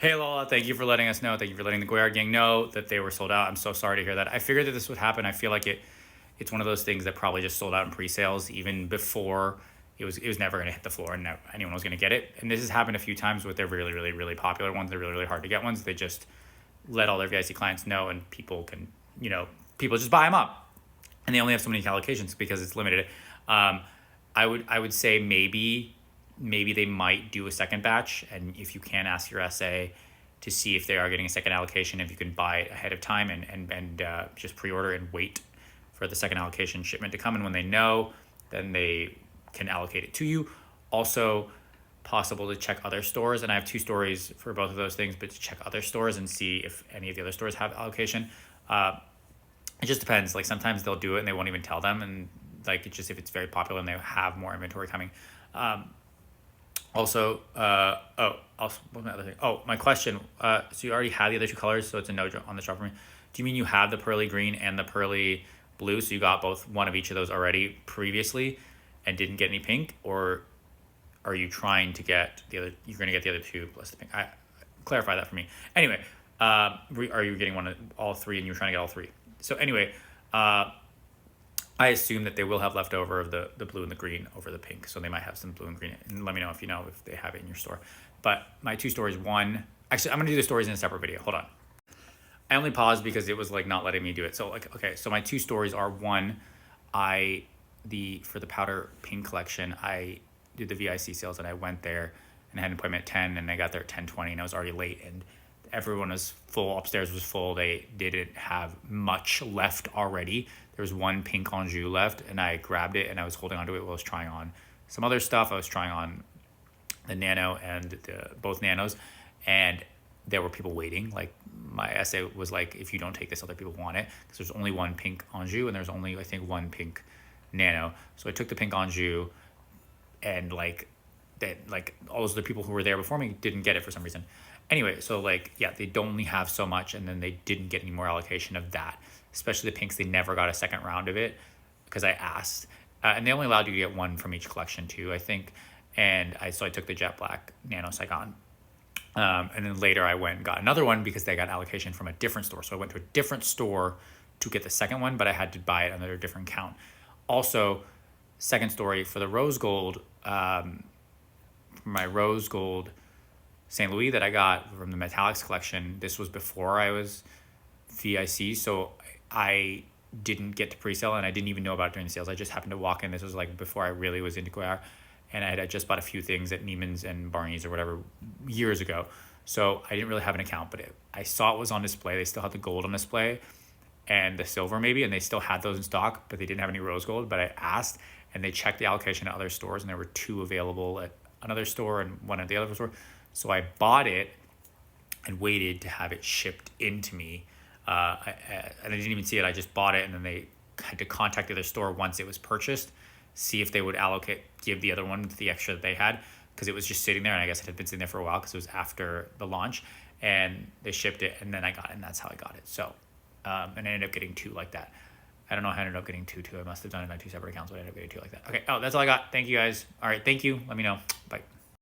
Hey Lola, thank you for letting us know. Thank you for letting the Goyard gang know that they were sold out. I'm so sorry to hear that. I figured that this would happen. I feel like it's one of those things that probably just sold out in pre-sales even before it was never going to hit the floor and anyone was going to get it. And this has happened a few times with their really, really, really popular ones. They're really, really hard to get ones. They just let all their VIC clients know, and people can, people just buy them up, and they only have so many allocations because it's limited. Um, I would say maybe they might do a second batch, and if you can, ask your SA to see if they are getting a second allocation, if you can buy it ahead of time and just pre-order and wait for the second allocation shipment to come, and when they know, then they can allocate it to you. Also possible to check other stores, and I have two stories for both of those things, but to check other stores and see if any of the other stores have allocation. It just depends. Like sometimes they'll do it and they won't even tell them, and like it's just if it's very popular and they have more inventory coming. Also, also, what's my other thing? Oh, my question. So you already have the other two colors, so it's a no on the shop for me. Do you mean you have the pearly green and the pearly blue? So you got both one of each of those already previously, and didn't get any pink, or are you trying to get the other? You're going to get the other two plus the pink. Clarify that for me. Anyway, are you getting all three, and you're trying to get all three? So anyway, I assume that they will have leftover of the blue and the green over the pink. So they might have some blue and green. And let me know if they have it in your store. But my two stories, one, actually, I'm going to do the stories in a separate video. Hold on. I only paused because it was like not letting me do it. So like, okay, so my two stories are one, for the powder pink collection, I did the VIC sales and I went there and I had an appointment at 10 and I got there at 10:20 and I was already late and everyone was full. Upstairs was full. They didn't have much left already. There was one pink Anjou left, and I grabbed it and I was holding onto it while I was trying on some other stuff. I was trying on the Nano and both Nanos, and there were people waiting. Like my essay was like, if you don't take this, other people want it, because there's only one pink Anjou and there's only I think one pink Nano. So I took the pink Anjou, and like all those other people who were there before me didn't get it for some reason. Anyway, so like, yeah, they don't only have so much, and then they didn't get any more allocation of that, especially the pinks. They never got a second round of it because I asked, and they only allowed you to get one from each collection too, I think. And so I took the jet black Nano Saigon. And then later I went and got another one because they got allocation from a different store. So I went to a different store to get the second one, but I had to buy it under a different count. Also, second story for the rose gold, my rose gold St. Louis that I got from the Metallics collection. This was before I was VIC, so I didn't get to pre-sale and I didn't even know about it during the sales. I just happened to walk in. This was like before I really was into Goyard, and I had just bought a few things at Neiman's and Barney's or whatever years ago. So I didn't really have an account, but I saw it was on display. They still had the gold on display and the silver maybe, and they still had those in stock, but they didn't have any rose gold. But I asked, and they checked the allocation at other stores, and there were two available at another store and one at the other store. So I bought it and waited to have it shipped into me. And I didn't even see it. I just bought it, and then they had to contact the other store once it was purchased, see if they would give the other one the extra that they had, because it was just sitting there, and I guess it had been sitting there for a while because it was after the launch, and they shipped it, and then I got it, and that's how I got it. So, and I ended up getting two like that. I don't know how I ended up getting two. I must have done it on two separate accounts, but I ended up getting two like that. Okay. Oh, that's all I got. Thank you guys. All right. Thank you. Let me know. Bye.